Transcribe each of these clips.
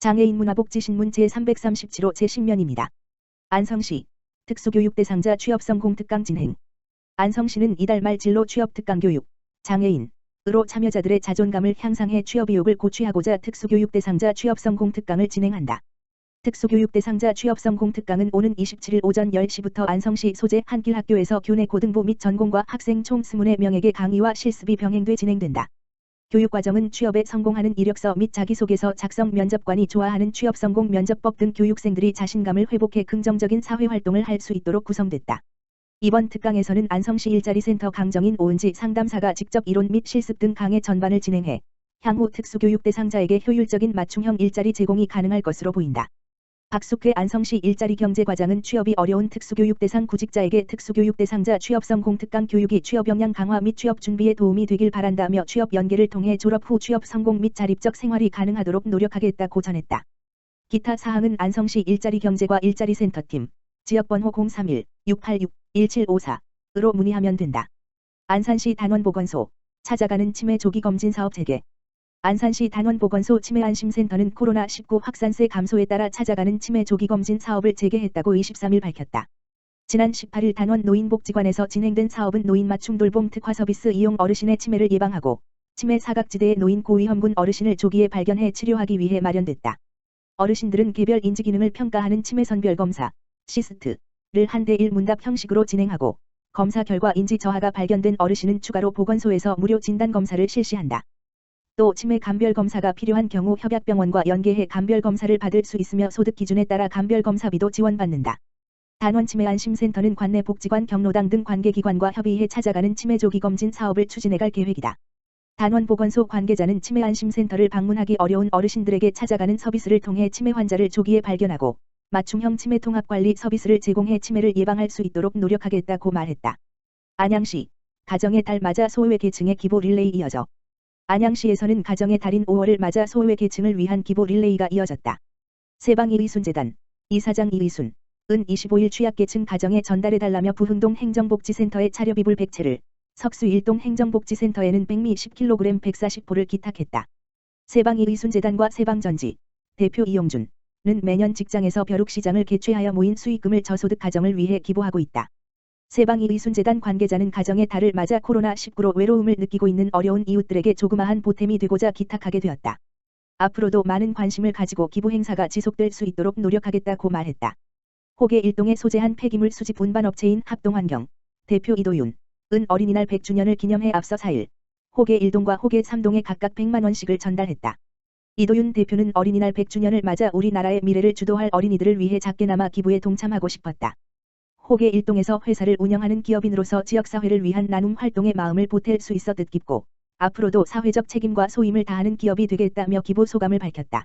장애인 문화복지신문 제337호 제10면입니다. 안성시 특수교육 대상자 취업성공 특강 진행. 안성시는 이달 말 진로 취업 특강 교육, 장애인으로 참여자들의 자존감을 향상해 취업 의욕을 고취하고자 특수교육 대상자 취업성공 특강을 진행한다. 특수교육 대상자 취업성공 특강은 오는 27일 오전 10시부터 안성시 소재 한길학교에서 교내 고등부 및 전공과 학생 총 20명에게 강의와 실습이 병행돼 진행된다. 교육과정은 취업에 성공하는 이력서 및 자기소개서 작성, 면접관이 좋아하는 취업성공 면접법 등 교육생들이 자신감을 회복해 긍정적인 사회활동을 할 수 있도록 구성됐다. 이번 특강에서는 안성시 일자리센터 강정인 오은지 상담사가 직접 이론 및 실습 등 강의 전반을 진행해 향후 특수교육 대상자에게 효율적인 맞춤형 일자리 제공이 가능할 것으로 보인다. 박숙회 안성시 일자리경제과장은 취업이 어려운 특수교육 대상 구직자에게 특수교육 대상자 취업성공 특강 교육이 취업 역량 강화 및 취업 준비에 도움이 되길 바란다며 취업 연계를 통해 졸업 후 취업 성공 및 자립적 생활이 가능하도록 노력하겠다고 전했다. 기타 사항은 안성시 일자리경제과 일자리센터팀, 지역번호 031-686-1754으로 문의하면 된다. 안산시 단원보건소, 찾아가는 치매 조기 검진 사업 재개. 안산시 단원보건소 치매안심센터는 코로나19 확산세 감소에 따라 찾아가는 치매 조기검진 사업을 재개했다고 23일 밝혔다. 지난 18일 단원 노인복지관에서 진행된 사업은 노인 맞춤 돌봄 특화 서비스 이용 어르신의 치매를 예방하고 치매 사각지대의 노인 고위험군 어르신을 조기에 발견해 치료하기 위해 마련됐다. 어르신들은 개별 인지기능을 평가하는 치매 선별 검사, 시스트를 1:1 문답 형식으로 진행하고 검사 결과 인지 저하가 발견된 어르신은 추가로 보건소에서 무료 진단 검사를 실시한다. 또 치매 감별 검사가 필요한 경우 협약병원과 연계해 감별 검사를 받을 수 있으며 소득 기준에 따라 감별 검사비도 지원받는다. 단원 치매안심센터는 관내 복지관, 경로당 등 관계기관과 협의해 찾아가는 치매 조기 검진 사업을 추진해갈 계획이다. 단원 보건소 관계자는 치매안심센터를 방문하기 어려운 어르신들에게 찾아가는 서비스를 통해 치매 환자를 조기에 발견하고 맞춤형 치매 통합관리 서비스를 제공해 치매를 예방할 수 있도록 노력하겠다고 말했다. 안양시 가정의 달 맞아 소외 계층의 기부 릴레이 이어져. 안양시에서는 가정의 달인 5월을 맞아 소외 계층을 위한 기부 릴레이가 이어졌다. 세방 이의순재단 이사장 이의순 은 25일 취약계층 가정에 전달해달라며 부흥동 행정복지센터에 차려비불 100채를, 석수 1동 행정복지센터에는 백미 10kg 140포를 기탁했다. 세방 이의순재단과 세방전지 대표 이용준은 매년 직장에서 벼룩시장을 개최하여 모인 수익금을 저소득 가정을 위해 기부하고 있다. 세방 이의순재단 관계자는 가정의 달을 맞아 코로나19로 외로움을 느끼고 있는 어려운 이웃들에게 조그마한 보탬이 되고자 기탁하게 되었다. 앞으로도 많은 관심을 가지고 기부 행사가 지속될 수 있도록 노력하겠다고 말했다. 호계 1동에 소재한 폐기물 수집 운반업체인 합동환경 대표 이도윤은 어린이날 100주년을 기념해 앞서 4일 호계 1동과 호계 3동에 각각 100만 원씩을 전달했다. 이도윤 대표는 어린이날 100주년을 맞아 우리나라의 미래를 주도할 어린이들을 위해 작게나마 기부에 동참하고 싶었다. 호계 1동에서 회사를 운영하는 기업인으로서 지역사회를 위한 나눔 활동에 마음을 보탤 수 있어 뜻깊고 앞으로도 사회적 책임과 소임을 다하는 기업이 되겠다며 기부 소감을 밝혔다.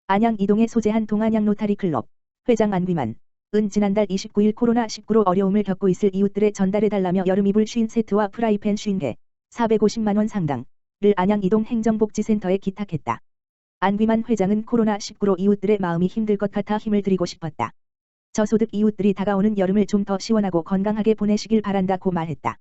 안양 2동에 소재한 동안양 로타리 클럽 회장 안귀만은 지난달 29일 코로나19로 어려움을 겪고 있을 이웃들에 전달해달라며 여름 이불 50세트와 프라이팬 50개 450만 원 상당을 안양 2동 행정복지센터에 기탁했다. 안귀만 회장은 코로나19로 이웃들의 마음이 힘들 것 같아 힘을 드리고 싶었다. 저소득 이웃들이 다가오는 여름을 좀 더 시원하고 건강하게 보내시길 바란다고 말했다.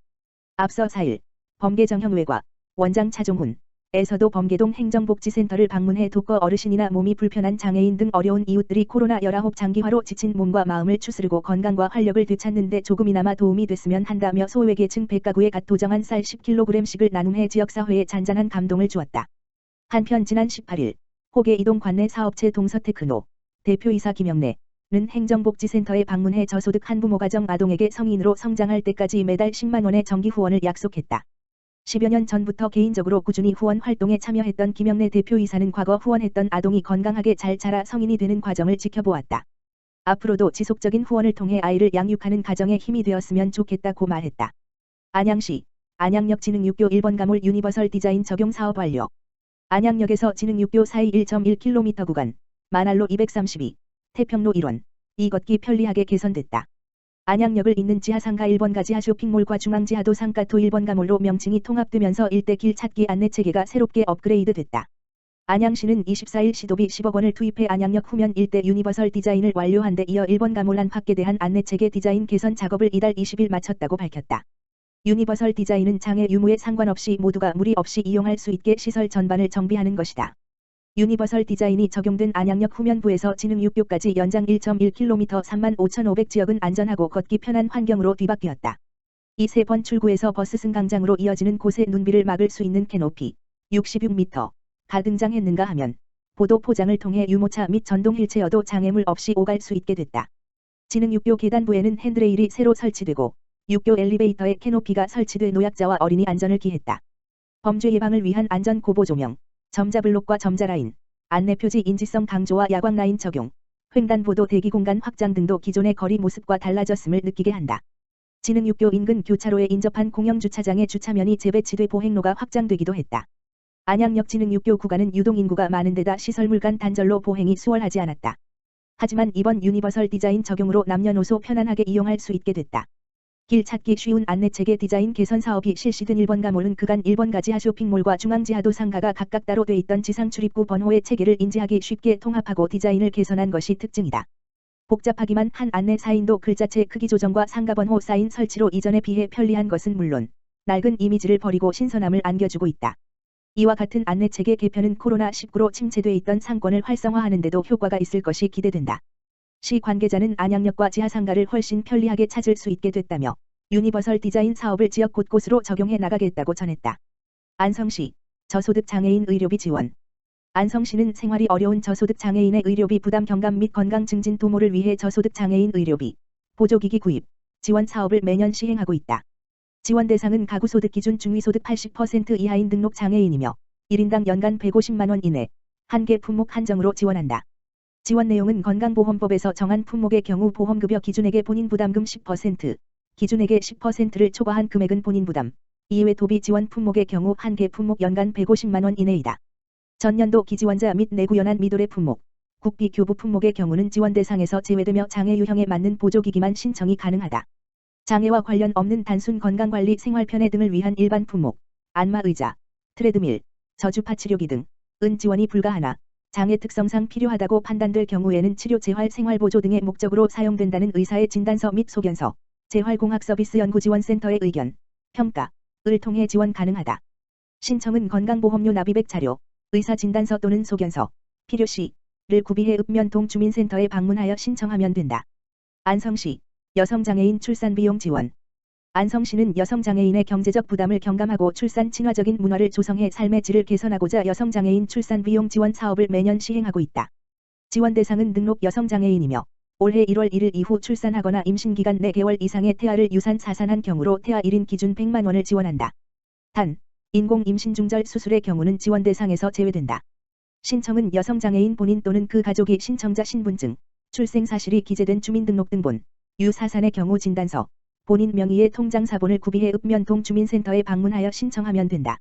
앞서 4일 범계정형 외과 원장 차종훈에서도 범계동 행정복지센터를 방문해 독거 어르신이나 몸이 불편한 장애인 등 어려운 이웃들이 코로나19 장기화로 지친 몸과 마음을 추스르고 건강과 활력을 되찾는데 조금이나마 도움이 됐으면 한다며 소외계층 100가구에 갓 도정한 쌀 10kg씩을 나눔해 지역사회에 잔잔한 감동을 주었다. 한편 지난 18일 호계 2동 관내 사업체 동서테크노 대표이사 김영래는 행정복지센터에 방문해 저소득 한부모 가정 아동에게 성인으로 성장할 때까지 매달 10만 원의 정기 후원을 약속했다. 10여 년 전부터 개인적으로 꾸준히 후원 활동에 참여했던 김영래 대표이사는 과거 후원했던 아동이 건강하게 잘 자라 성인이 되는 과정을 지켜보았다. 앞으로도 지속적인 후원을 통해 아이를 양육하는 가정에 힘이 되었으면 좋겠다고 말했다. 안양시 안양역 진흥육교 1번 가몰 유니버설 디자인 적용 사업 완료. 안양역에서 진흥육교 사이 1.1km 구간 만알로 232 태평로 1원 이 걷기 편리하게 개선됐다. 안양역을 잇는 지하상가 1번가 지하 쇼핑몰과 중앙지하도 상가토 1번가 몰로 명칭이 통합되면서 일대 길 찾기 안내체계가 새롭게 업그레이드 됐다. 안양시는 24일 시도비 10억 원을 투입해 안양역 후면 일대 유니버설 디자인을 완료한 데 이어 1번가 몰 안팎에 대한 안내체계 디자인 개선 작업을 이달 20일 마쳤다고 밝혔다. 유니버설 디자인은 장애 유무에 상관없이 모두가 무리 없이 이용할 수 있게 시설 전반을 정비하는 것이다. 유니버설 디자인이 적용된 안양역 후면부에서 진흥육교까지 연장 1.1km 35,500 지역은 안전하고 걷기 편한 환경으로 뒤바뀌었다. 이 세 번 출구에서 버스 승강장으로 이어지는 곳에 눈비를 막을 수 있는 캐노피 66m가 등장했는가 하면 보도 포장을 통해 유모차 및 전동 휠체어도 장애물 없이 오갈 수 있게 됐다. 진흥육교 계단부에는 핸드레일이 새로 설치되고 육교 엘리베이터에 캐노피가 설치돼 노약자와 어린이 안전을 기했다. 범죄 예방을 위한 안전 고보 조명, 점자블록과 점자라인, 안내표지 인지성 강조와 야광라인 적용, 횡단보도 대기 공간 확장 등도 기존의 거리 모습과 달라졌음을 느끼게 한다. 진흥육교 인근 교차로에 인접한 공영주차장의 주차면이 재배치돼 보행로가 확장되기도 했다. 안양역 진흥육교 구간은 유동인구가 많은 데다 시설물 간 단절로 보행이 수월하지 않았다. 하지만 이번 유니버설 디자인 적용으로 남녀노소 편안하게 이용할 수 있게 됐다. 길 찾기 쉬운 안내체계 디자인 개선 사업이 실시된 1번가몰은 그간 1번가 지하 쇼핑몰과 중앙지하도 상가가 각각 따로 돼 있던 지상 출입구 번호의 체계를 인지하기 쉽게 통합하고 디자인을 개선한 것이 특징이다. 복잡하기만 한 안내 사인도 글자체 크기 조정과 상가번호 사인 설치로 이전에 비해 편리한 것은 물론 낡은 이미지를 버리고 신선함을 안겨주고 있다. 이와 같은 안내체계 개편은 코로나19로 침체돼 있던 상권을 활성화하는 데도 효과가 있을 것이 기대된다. 시 관계자는 안양역과 지하상가를 훨씬 편리하게 찾을 수 있게 됐다며 유니버설 디자인 사업을 지역 곳곳으로 적용해 나가겠다고 전했다. 안성시 저소득 장애인 의료비 지원. 안성시는 생활이 어려운 저소득 장애인의 의료비 부담 경감 및 건강 증진 도모를 위해 저소득 장애인 의료비 보조기기 구입 지원 사업을 매년 시행하고 있다. 지원 대상은 가구 소득 기준 중위소득 80% 이하인 등록 장애인이며 1인당 연간 150만 원 이내 한 개 품목 한정으로 지원한다. 지원 내용은 건강보험법에서 정한 품목의 경우 보험급여 기준액의 본인 부담금 10%, 기준액의 10%를 초과한 금액은 본인 부담, 이외 도비 지원 품목의 경우 한 개 품목 연간 150만 원 이내이다. 전년도 기지원자 및 내구연한 미도래 품목, 국비 교부 품목의 경우는 지원 대상에서 제외되며 장애 유형에 맞는 보조기기만 신청이 가능하다. 장애와 관련 없는 단순 건강관리 생활편의 등을 위한 일반 품목, 안마의자, 트레드밀, 저주파 치료기 등은 지원이 불가하나 장애 특성상 필요하다고 판단될 경우에는 치료 재활 생활보조 등의 목적으로 사용된다는 의사의 진단서 및 소견서, 재활공학서비스연구지원센터의 의견, 평가를 통해 지원 가능하다. 신청은 건강보험료 납입액 자료, 의사 진단서 또는 소견서, 필요시를 구비해 읍면동 주민센터에 방문하여 신청하면 된다. 안성시 여성장애인 출산비용 지원. 안성시는 여성장애인의 경제적 부담을 경감하고 출산 친화적인 문화를 조성해 삶의 질을 개선하고자 여성장애인 출산비용 지원 사업을 매년 시행하고 있다. 지원 대상은 등록 여성장애인이며 올해 1월 1일 이후 출산하거나 임신기간 4개월 이상의 태아를 유산 사산한 경우로 태아 1인 기준 100만 원을 지원한다. 단, 인공 임신 중절 수술의 경우는 지원 대상에서 제외된다. 신청은 여성장애인 본인 또는 그 가족이 신청자 신분증, 출생 사실이 기재된 주민등록등본, 유사산의 경우 진단서, 본인 명의의 통장사본을 구비해 읍면동 주민센터에 방문하여 신청하면 된다.